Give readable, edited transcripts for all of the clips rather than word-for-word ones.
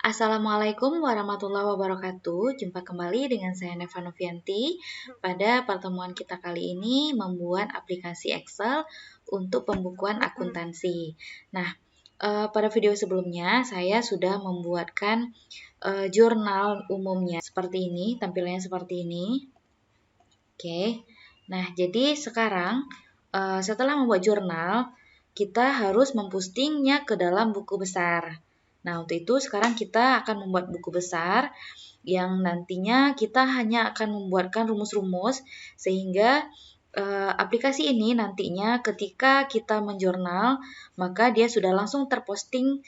Assalamualaikum warahmatullahi wabarakatuh. Jumpa kembali dengan saya Neva Novianti. Pada pertemuan kita kali ini membuat aplikasi Excel untuk pembukuan akuntansi. Nah, pada video sebelumnya saya sudah membuatkan jurnal umumnya seperti ini, tampilannya seperti ini. Oke. Nah, jadi sekarang setelah membuat jurnal, kita harus mempostingnya ke dalam buku besar. Nah, untuk itu sekarang kita akan membuat buku besar yang nantinya kita hanya akan membuatkan rumus-rumus sehingga aplikasi ini nantinya ketika kita menjurnal, maka dia sudah langsung terposting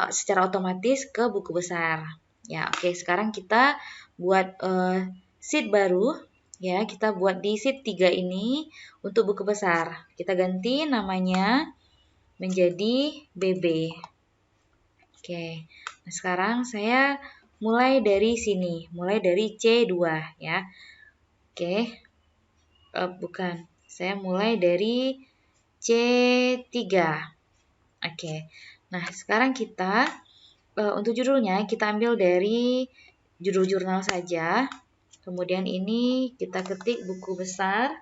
secara otomatis ke buku besar. Ya, oke. Sekarang kita buat sheet baru. Ya, kita buat di sheet 3 ini untuk buku besar. Kita ganti namanya menjadi BB. Oke, nah sekarang saya mulai dari sini, mulai dari C2 ya. Oke, bukan, saya mulai dari C3. Oke, nah sekarang kita untuk judulnya kita ambil dari judul jurnal saja. Kemudian ini kita ketik buku besar.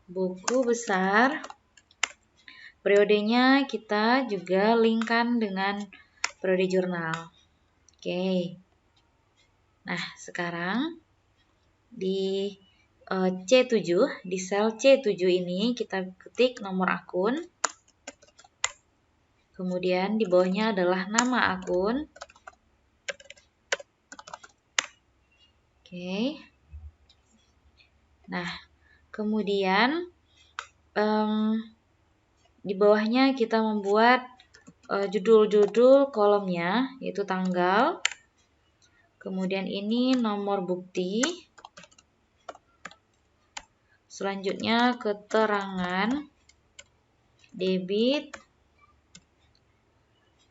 Buku besar. Periodenya kita juga linkkan dengan periode jurnal. Oke. Nah, sekarang di C7, di sel C7 ini kita ketik nomor akun. Kemudian di bawahnya adalah nama akun. Oke. Nah, kemudian di bawahnya kita membuat judul-judul kolomnya, yaitu tanggal. Kemudian ini nomor bukti. Selanjutnya keterangan debit,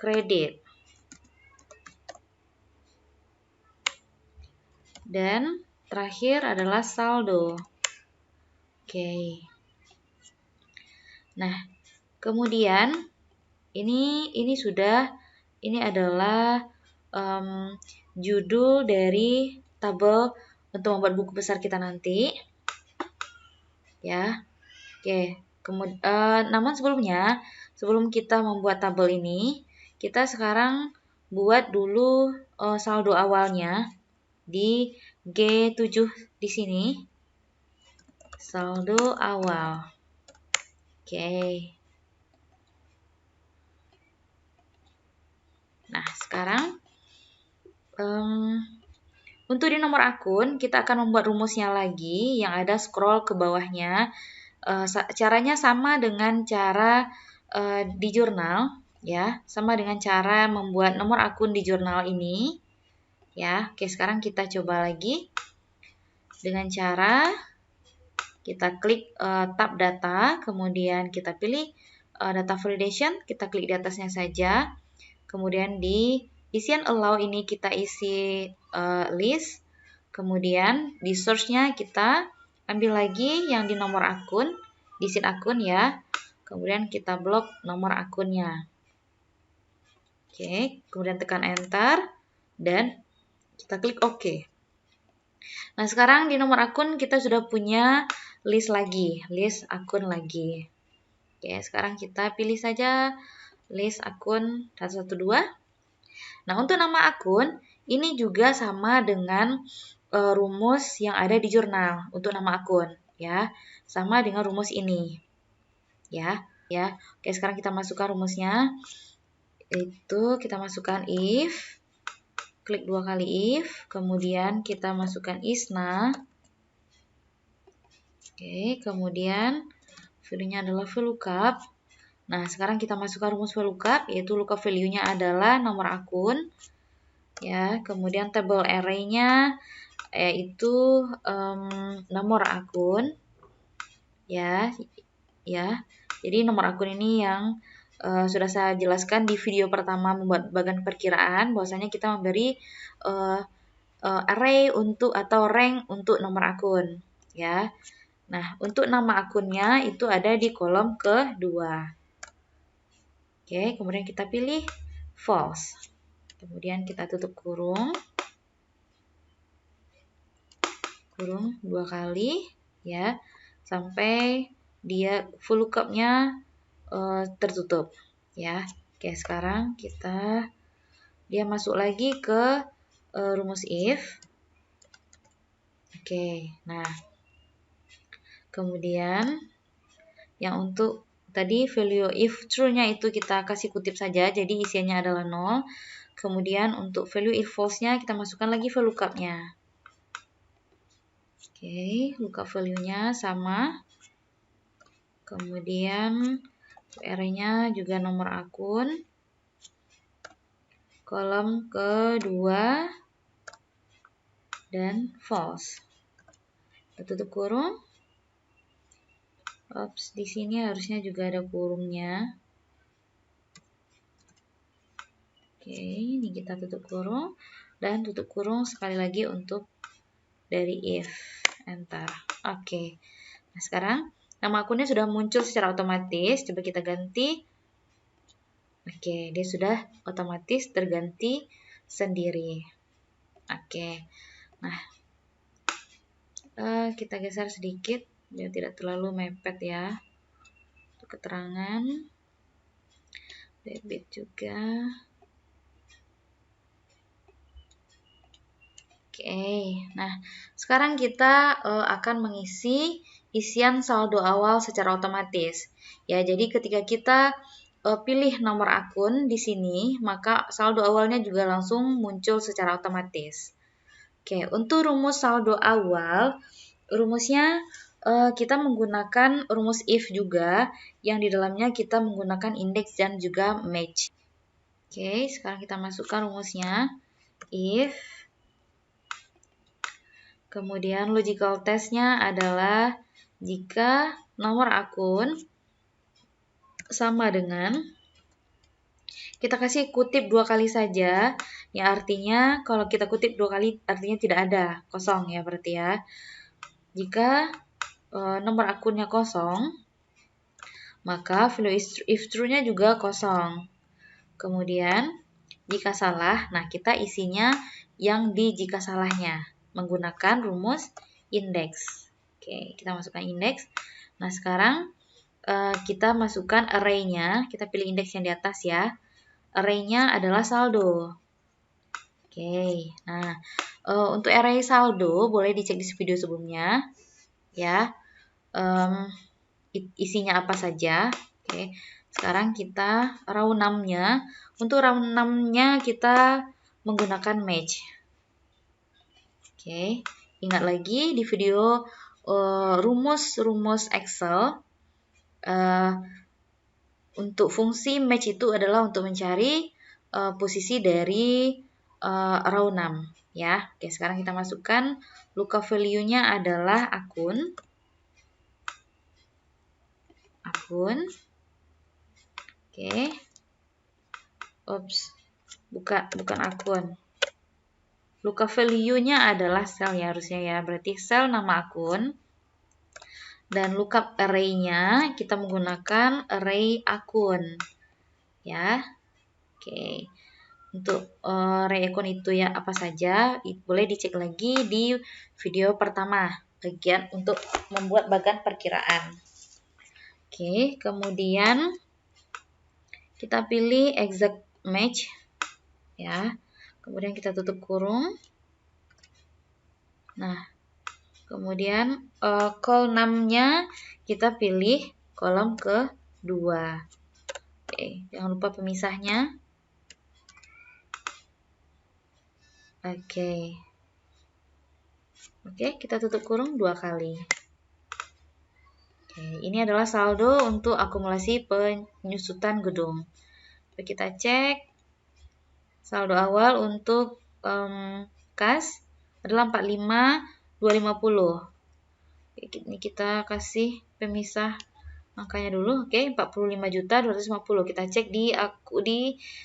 kredit. Dan terakhir adalah saldo. Oke. Nah, kemudian ini adalah judul dari tabel untuk membuat buku besar kita nanti. Ya. Oke. Namun sebelum kita membuat tabel ini, kita sekarang buat dulu saldo awalnya di G7 di sini. Saldo awal. Oke. Nah, sekarang untuk di nomor akun kita akan membuat rumusnya lagi yang ada scroll ke bawahnya. Caranya sama dengan cara di jurnal, ya, sama dengan cara membuat nomor akun di jurnal ini. Ya, oke, sekarang kita coba lagi dengan cara kita klik tab data, kemudian kita pilih data validation, kita klik di atasnya saja. Kemudian di isian allow ini kita isi list. Kemudian di source-nya kita ambil lagi yang di nomor akun, di sheet akun ya. Kemudian kita blok nomor akunnya. Oke, kemudian tekan enter dan kita klik OK. Nah, sekarang di nomor akun kita sudah punya list lagi, list akun lagi. Oke, sekarang kita pilih saja list akun 112. Nah, untuk nama akun ini juga sama dengan rumus yang ada di jurnal untuk nama akun, ya. Sama dengan rumus ini. Ya. Oke, sekarang kita masukkan rumusnya. Itu kita masukkan if, klik 2 kali if, kemudian kita masukkan isna. Oke, kemudian value-nya adalah VLOOKUP. Nah, sekarang kita masukkan rumus VLOOKUP, yaitu lookup value-nya adalah nomor akun. Ya, kemudian table array-nya yaitu nomor akun. Ya. Jadi nomor akun ini yang sudah saya jelaskan di video pertama membuat bagan perkiraan, bahwasanya kita memberi array untuk atau rank untuk nomor akun, ya. Nah, untuk nama akunnya itu ada di kolom kedua. Oke, kemudian kita pilih false. Kemudian kita tutup kurung 2 kali ya, sampai dia full lookupnya tertutup ya. Oke, sekarang dia masuk lagi ke rumus if. Oke, nah kemudian yang untuk tadi value if true-nya itu kita kasih kutip saja, jadi isiannya adalah 0. Kemudian untuk value if false-nya kita masukkan lagi VLOOKUP-nya. Oke, lookup value-nya sama. Kemudian array-nya juga nomor akun. Kolom kedua dan false. Kita tutup kurung. Di sini harusnya juga ada kurungnya. Oke, ini kita tutup kurung dan tutup kurung sekali lagi untuk dari if. Enter. Oke. Nah, sekarang nama akunnya sudah muncul secara otomatis. Coba kita ganti. Oke, dia sudah otomatis terganti sendiri. Oke. Nah, kita geser sedikit biar tidak terlalu mepet ya. Untuk keterangan debit juga. Oke, nah sekarang kita akan mengisi isian saldo awal secara otomatis. Ya, jadi ketika kita pilih nomor akun di sini, maka saldo awalnya juga langsung muncul secara otomatis. Oke, untuk rumus saldo awal, rumusnya kita menggunakan rumus if juga, yang di dalamnya kita menggunakan indeks dan juga match. Oke, sekarang kita masukkan rumusnya if. Kemudian logical test-nya adalah jika nomor akun sama dengan, kita kasih kutip 2 kali saja, ya artinya kalau kita kutip 2 kali artinya tidak ada, kosong ya berarti ya. Jika nomor akunnya kosong, maka value if true-nya juga kosong. Kemudian jika salah, nah kita isinya yang di jika salahnya menggunakan rumus indeks. Oke, kita masukkan indeks. Nah, sekarang kita masukkan array-nya. Kita pilih indeks yang di atas ya. Array-nya adalah saldo. Oke, nah untuk array saldo boleh dicek di video sebelumnya ya. Isinya apa saja. Oke, sekarang kita row 6-nya. Untuk row 6-nya kita menggunakan match. Oke, ingat lagi di video rumus-rumus Excel, untuk fungsi match itu adalah untuk mencari posisi dari row 6 ya. Oke, sekarang kita masukkan lookup value-nya adalah akun. Oke. Bukan akun. Lookup value-nya adalah sel ya harusnya ya. Berarti sel nama akun. Dan lookup array-nya kita menggunakan array akun. Ya. Oke. Untuk array akun itu ya apa saja, boleh dicek lagi di video pertama. Bagian untuk membuat bagan perkiraan. Oke, kemudian kita pilih exact match. Ya. Kemudian kita tutup kurung. Nah, kemudian kolom-nya kita pilih kolom kedua. Oke, jangan lupa pemisahnya. Oke, kita tutup kurung 2 kali. Oke, ini adalah saldo untuk akumulasi penyusutan gedung. Kita cek saldo awal untuk kas adalah 45.250. Ini kita kasih pemisah angkanya dulu. Oke, 45.250. Kita cek di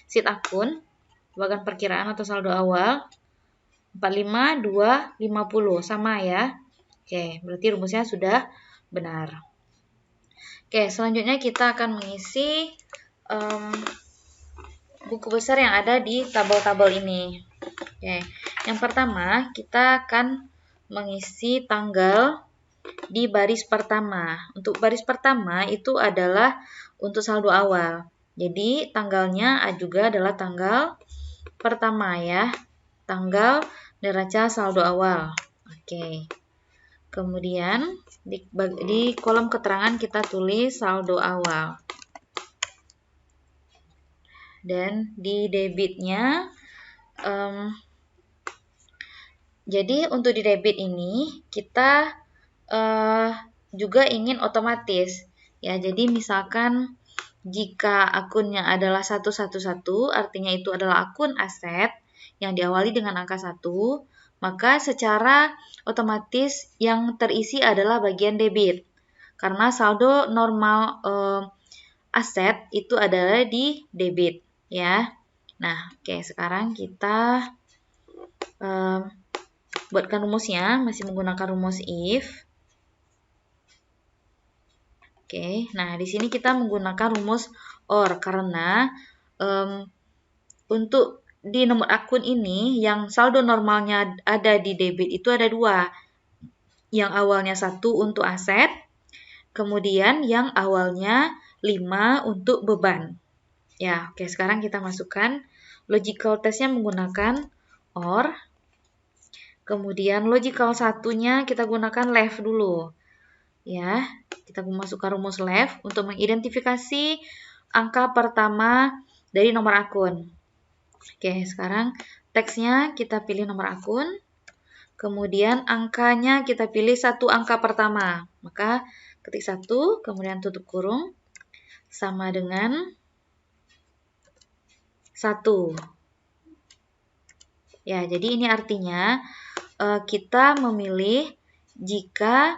sheet akun bagian perkiraan atau saldo awal 45.250 sama ya. Oke, berarti rumusnya sudah benar. Oke, selanjutnya kita akan mengisi buku besar yang ada di tabel-tabel ini. Oke, yang pertama kita akan mengisi tanggal di baris pertama. Untuk baris pertama itu adalah untuk saldo awal. Jadi tanggalnya juga adalah tanggal pertama ya. Tanggal neraca saldo awal. Oke. Kemudian di kolom keterangan kita tulis saldo awal. Dan di debitnya, jadi untuk di debit ini kita juga ingin otomatis. Ya, jadi misalkan jika akunnya adalah 111, artinya itu adalah akun aset yang diawali dengan angka 1, maka secara otomatis yang terisi adalah bagian debit. Karena saldo normal aset itu adalah di debit, ya. Nah, oke, sekarang kita buatkan rumusnya, masih menggunakan rumus if. Oke, nah di sini kita menggunakan rumus OR karena untuk di nomor akun ini yang saldo normalnya ada di debit itu ada dua. Yang awalnya 1 untuk aset, kemudian yang awalnya 5 untuk beban. Ya, oke, sekarang kita masukkan logical testnya menggunakan OR. Kemudian logical satunya kita gunakan left dulu. Ya, kita masukkan rumus left untuk mengidentifikasi angka pertama dari nomor akun. Oke, sekarang teksnya kita pilih nomor akun. Kemudian angkanya kita pilih satu angka pertama. Maka ketik 1, kemudian tutup kurung, sama dengan 1. Ya, jadi ini artinya kita memilih jika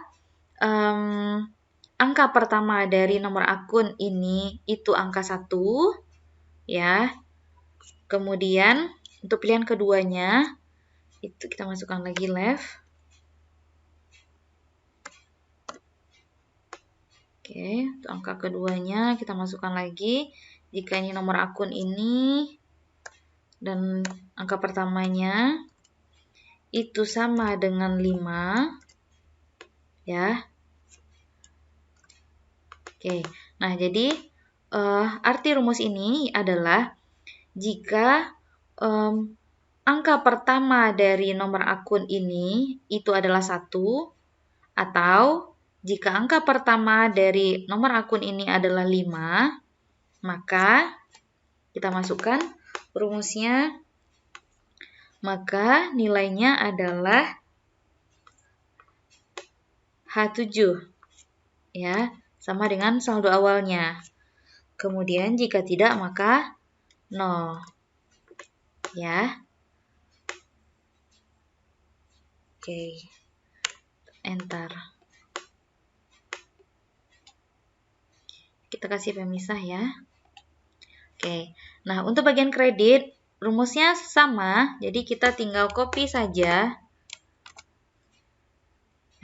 angka pertama dari nomor akun ini itu angka 1, ya. Kemudian untuk pilihan keduanya itu kita masukkan lagi left. Oke, untuk angka keduanya kita masukkan lagi jika ini nomor akun ini dan angka pertamanya itu sama dengan 5, ya. Oke, nah jadi arti rumus ini adalah jika angka pertama dari nomor akun ini itu adalah 1, atau jika angka pertama dari nomor akun ini adalah 5, maka kita masukkan rumusnya, maka nilainya adalah H7, ya. Sama dengan saldo awalnya. Kemudian jika tidak maka 0. Ya. Oke. Enter. Kita kasih pemisah ya. Oke. Nah, untuk bagian kredit rumusnya sama, jadi kita tinggal copy saja.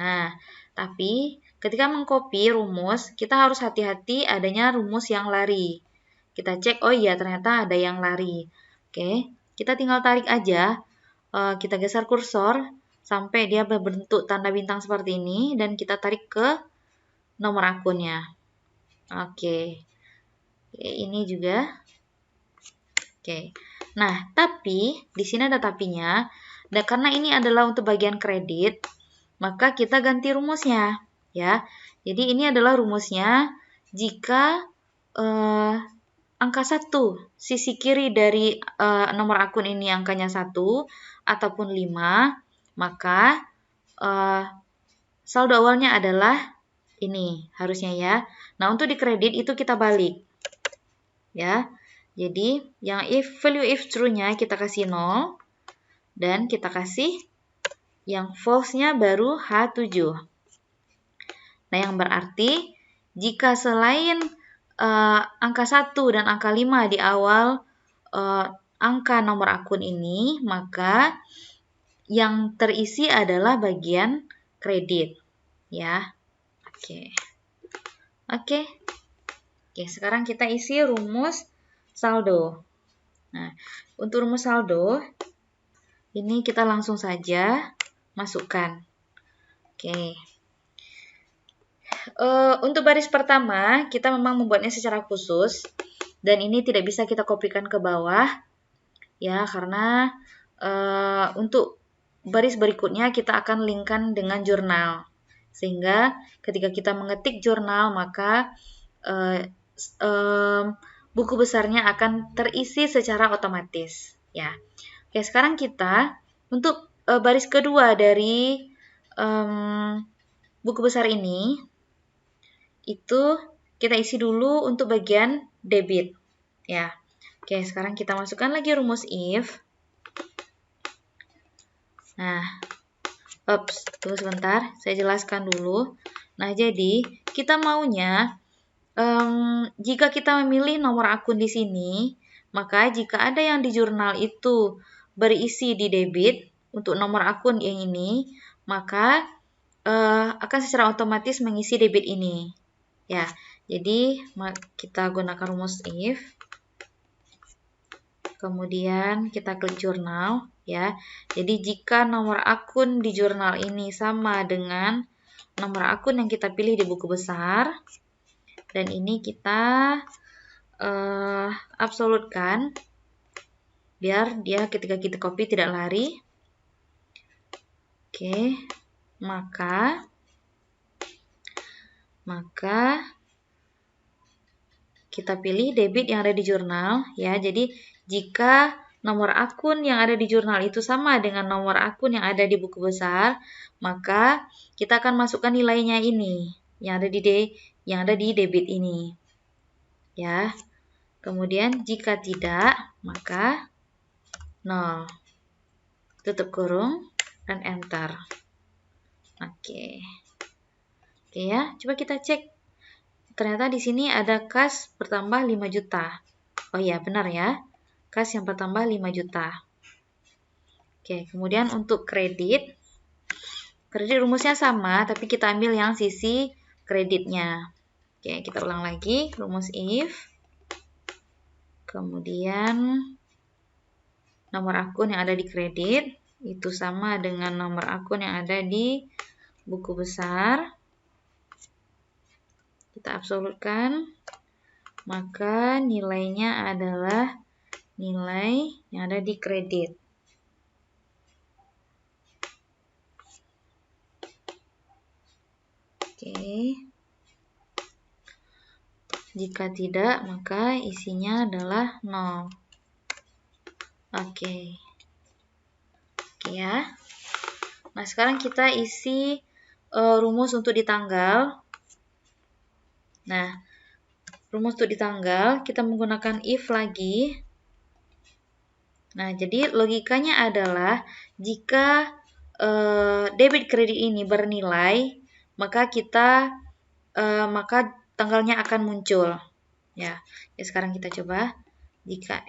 Nah, tapi ketika mengcopy rumus, kita harus hati-hati adanya rumus yang lari. Kita cek, oh iya ternyata ada yang lari. Oke, kita tinggal tarik aja. Kita geser kursor sampai dia berbentuk tanda bintang seperti ini. Dan kita tarik ke nomor akunnya. Oke, ini juga. Oke, nah tapi di sini ada tapinya. Dan karena ini adalah untuk bagian kredit, maka kita ganti rumusnya, ya. Jadi ini adalah rumusnya jika angka 1, sisi kiri dari nomor akun ini angkanya 1 ataupun 5, maka saldo awalnya adalah ini, harusnya ya. Nah, untuk di kredit itu kita balik. Ya. Jadi, yang value if true-nya kita kasih 0 dan kita kasih yang false-nya baru H7. Nah, yang berarti jika selain angka 1 dan angka 5 di awal angka nomor akun ini, maka yang terisi adalah bagian kredit. Ya. Oke. Oke, sekarang kita isi rumus saldo. Nah, untuk rumus saldo, ini kita langsung saja masukkan. Oke. Untuk baris pertama, kita memang membuatnya secara khusus. Dan ini tidak bisa kita kopikan ke bawah. Ya, karena untuk baris berikutnya kita akan linkkan dengan jurnal. Sehingga ketika kita mengetik jurnal, maka buku besarnya akan terisi secara otomatis. Ya. Oke, sekarang kita untuk baris kedua dari buku besar ini, itu kita isi dulu untuk bagian debit. Ya. Oke, sekarang kita masukkan lagi rumus if. Nah, tunggu sebentar, saya jelaskan dulu. Nah, jadi kita maunya jika kita memilih nomor akun di sini, maka jika ada yang di jurnal itu berisi di debit untuk nomor akun yang ini, maka akan secara otomatis mengisi debit ini. Ya, jadi kita gunakan rumus if. Kemudian kita klik jurnal, ya. Jadi jika nomor akun di jurnal ini sama dengan nomor akun yang kita pilih di buku besar, dan ini kita absolutkan biar dia ketika kita copy tidak lari. Oke, maka kita pilih debit yang ada di jurnal, ya. Jadi jika nomor akun yang ada di jurnal itu sama dengan nomor akun yang ada di buku besar, maka kita akan masukkan nilainya ini yang ada di debit ini. Ya. Kemudian jika tidak, maka 0. Tutup kurung dan enter. Oke. Oke ya, coba kita cek. Ternyata di sini ada kas bertambah 5 juta. Oh iya, benar ya. Kas yang bertambah 5 juta. Oke, kemudian untuk kredit rumusnya sama, tapi kita ambil yang sisi kreditnya. Oke, kita ulang lagi, rumus if. Kemudian nomor akun yang ada di kredit, itu sama dengan nomor akun yang ada di buku besar. Kita absolutkan, maka nilainya adalah nilai yang ada di kredit. Oke. Jika tidak, maka isinya adalah 0. Oke. Oke ya. Nah, sekarang kita isi rumus untuk di tanggal. Nah, rumus untuk di tanggal, kita menggunakan if lagi. Nah, jadi logikanya adalah jika debit kredit ini bernilai, maka tanggalnya akan muncul. Ya, sekarang kita coba. Jika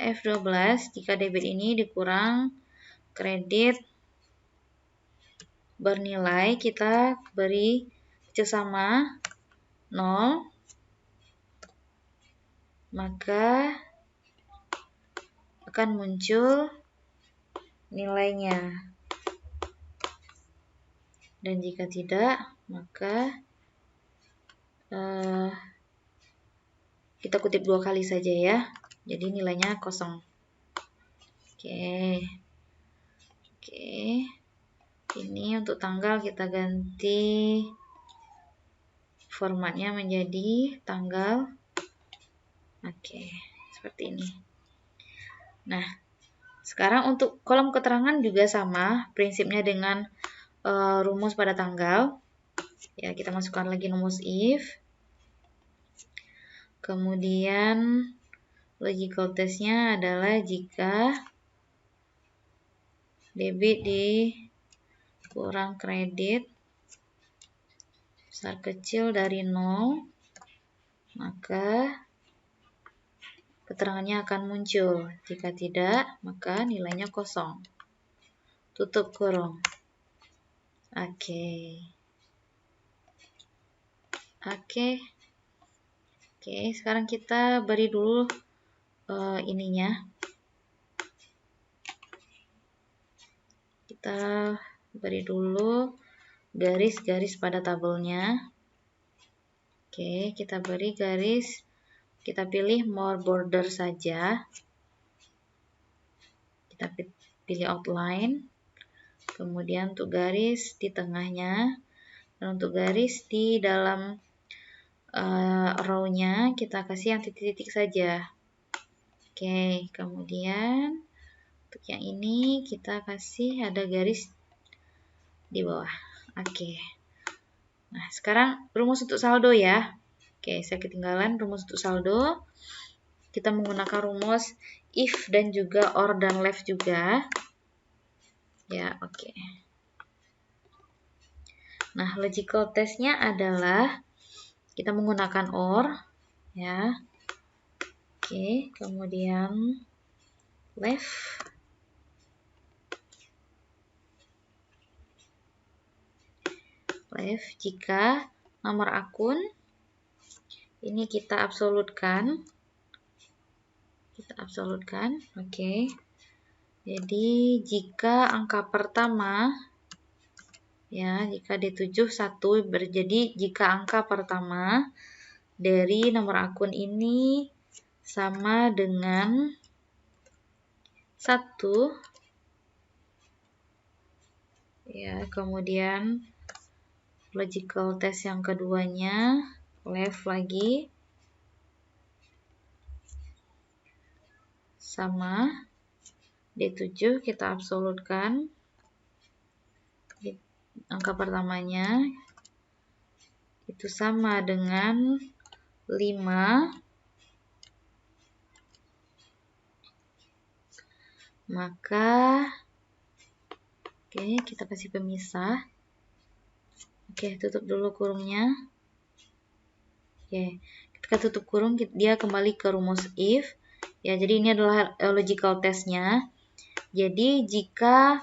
F12, jika debit ini dikurang kredit bernilai, kita beri sama 0, maka akan muncul nilainya. Dan jika tidak, maka kita kutip 2 kali saja ya. Jadi nilainya 0. Oke. Ini untuk tanggal kita ganti formatnya menjadi tanggal. Oke, seperti ini. Nah, sekarang untuk kolom keterangan juga sama prinsipnya dengan rumus pada tanggal. Ya, kita masukkan lagi rumus if. Kemudian logical testnya adalah jika debit dikurang kredit besar kecil dari 0, maka keterangannya akan muncul. Jika tidak, maka nilainya 0. Tutup kurung. Oke. Oke, sekarang kita beri dulu ininya. Kita beri dulu garis-garis pada tabelnya. Oke, kita beri garis. Kita pilih more border saja. Kita pilih outline. Kemudian untuk garis di tengahnya. Dan untuk garis di dalam row-nya kita kasih yang titik-titik saja. Oke, kemudian untuk yang ini kita kasih ada garis di bawah. Oke. Nah, sekarang rumus untuk saldo ya. Oke, saya ketinggalan rumus untuk saldo. Kita menggunakan rumus if dan juga or dan left juga. Ya, oke. Nah, logical test-nya adalah kita menggunakan or ya. Oke, kemudian left jika nomor akun ini kita absolutkan. Oke. Jadi jika angka pertama ya, jika D7 1 berjadi jika angka pertama dari nomor akun ini sama dengan 1 ya, kemudian logical test yang keduanya left lagi sama D7 kita absolutkan angka pertamanya itu sama dengan 5, maka oke, kita kasih pemisah. Oke, tutup dulu kurungnya. Oke, ketika tutup kurung dia kembali ke rumus if. Ya, jadi ini adalah logical test-nya. Jadi jika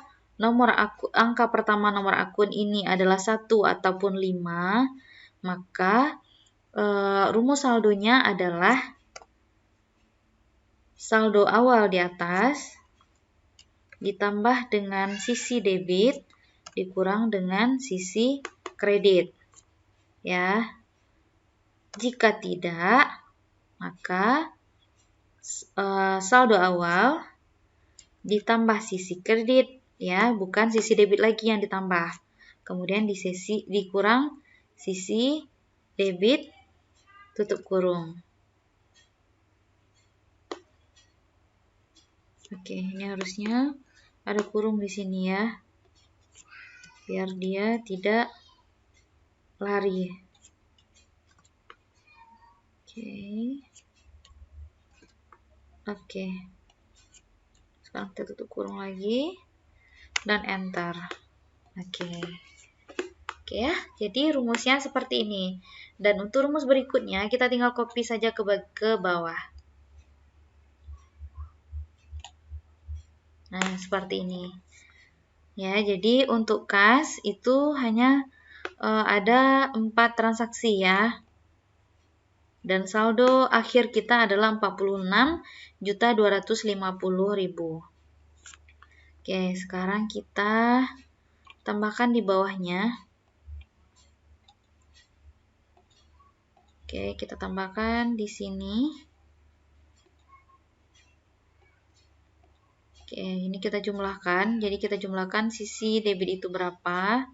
angka pertama nomor akun ini adalah 1 ataupun 5, maka rumus saldonya adalah saldo awal di atas ditambah dengan sisi debit dikurang dengan sisi kredit. Ya. Jika tidak, maka saldo awal ditambah sisi kredit ya, bukan sisi debit lagi yang ditambah. Kemudian dikurang sisi debit tutup kurung. Oke, ini harusnya ada kurung di sini ya. Biar dia tidak lari. Oke. Sekarang kita tutup kurung lagi dan enter. Oke ya, jadi rumusnya seperti ini. Dan untuk rumus berikutnya kita tinggal copy saja ke bawah. Nah, seperti ini. Ya, jadi untuk kas itu hanya ada 4 transaksi ya. Dan saldo akhir kita adalah 46.250.000. Oke, sekarang kita tambahkan di bawahnya. Oke, kita tambahkan di sini. Oke, ini kita jumlahkan. Jadi kita jumlahkan sisi debit itu berapa.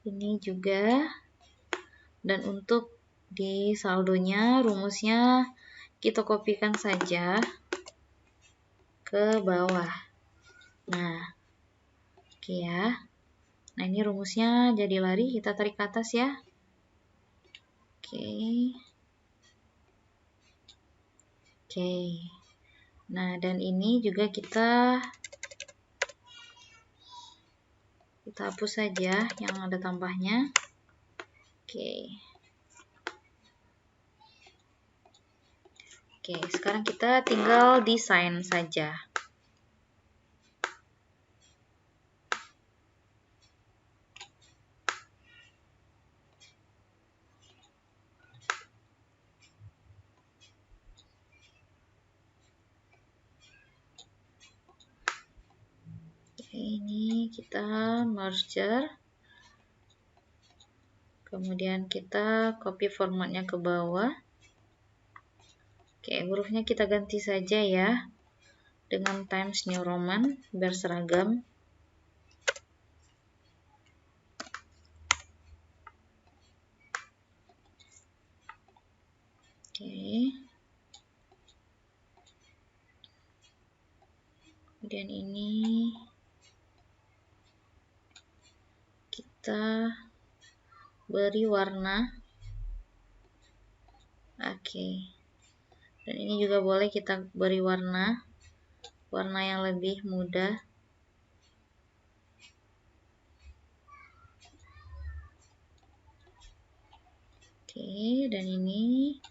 Ini juga. Dan untuk di saldonya, rumusnya kita kopikan saja ke bawah. Nah, oke ya. Nah, ini rumusnya jadi lari, kita tarik ke atas ya. Oke. Nah, dan ini juga kita hapus saja yang ada tambahnya. Oke, sekarang kita tinggal desain saja. kita merger. Kemudian kita copy formatnya ke bawah. Oke, hurufnya kita ganti saja ya dengan Times New Roman biar seragam. Oke. Kemudian ini kita beri warna. Oke. Dan ini juga boleh kita beri warna yang lebih mudah. Oke, dan ini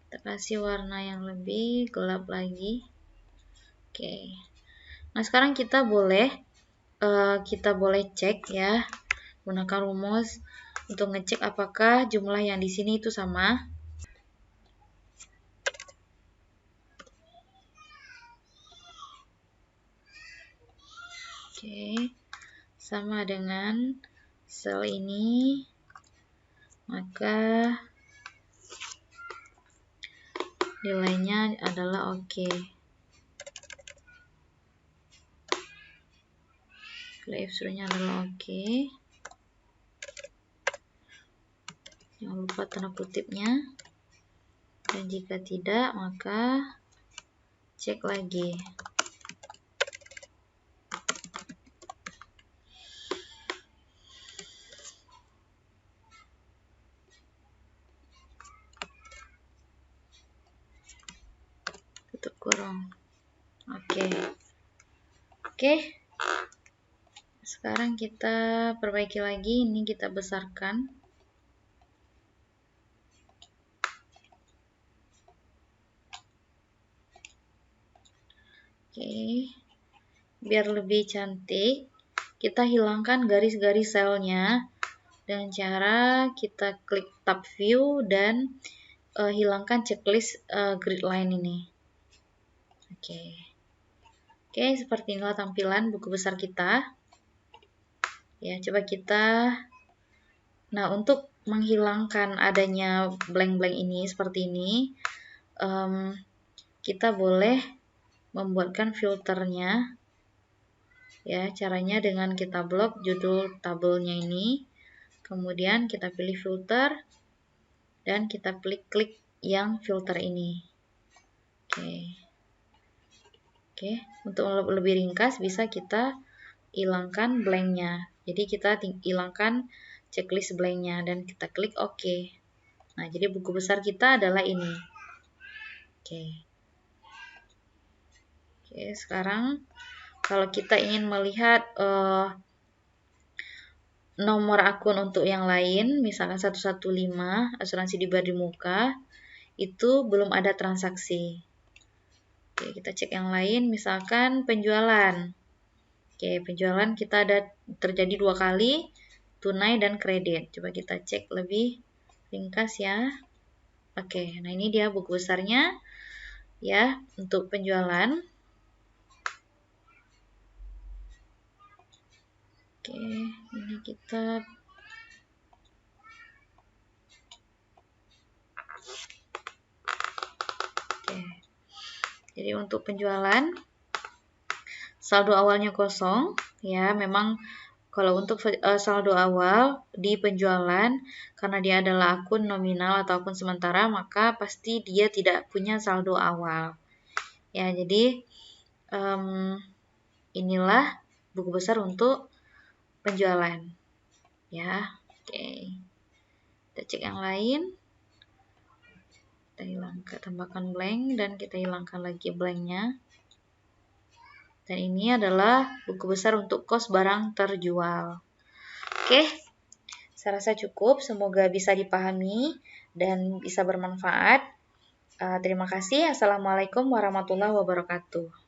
kita kasih warna yang lebih gelap lagi. Oke. Nah, sekarang kita boleh cek ya, gunakan rumus untuk ngecek apakah jumlah yang di sini itu sama. Oke, sama dengan sel ini, maka nilainya adalah oke. If-nya adalah oke. Jangan lupa tanda kutipnya. Dan jika tidak, maka cek lagi. Tutup kurung. Oke. Sekarang kita perbaiki lagi. Ini kita besarkan. Oke. Biar lebih cantik, kita hilangkan garis-garis selnya dengan cara kita klik tab view dan hilangkan checklist grid line ini. Oke, seperti inilah tampilan buku besar kita. Ya, coba kita. Nah, untuk menghilangkan adanya blank-blank ini seperti ini, kita boleh membuatkan filternya. Ya, caranya dengan kita blok judul tabelnya ini, kemudian kita pilih filter dan kita klik yang filter ini. Oke, untuk lebih ringkas bisa kita hilangkan blanknya. Jadi kita hilangkan checklist blanknya dan kita klik OK. Nah, jadi buku besar kita adalah ini. Oke, sekarang kalau kita ingin melihat nomor akun untuk yang lain, misalkan 115 asuransi di Badi Muka, itu belum ada transaksi. Oke, kita cek yang lain, misalkan penjualan. Oke, penjualan kita ada terjadi 2 kali, tunai dan kredit. Coba kita cek lebih ringkas ya. Oke, nah ini dia buku besarnya ya untuk penjualan. Oke, ini kita jadi untuk penjualan saldo awalnya kosong ya. Memang kalau untuk saldo awal di penjualan karena dia adalah akun nominal atau akun sementara, maka pasti dia tidak punya saldo awal. Ya, jadi inilah buku besar untuk penjualan. Ya, oke. Kita cek yang lain. Kita hilangkan, tambahkan blank dan kita hilangkan lagi blanknya. Dan ini adalah buku besar untuk kos barang terjual. Oke, saya rasa cukup. Semoga bisa dipahami dan bisa bermanfaat. Terima kasih. Assalamualaikum warahmatullahi wabarakatuh.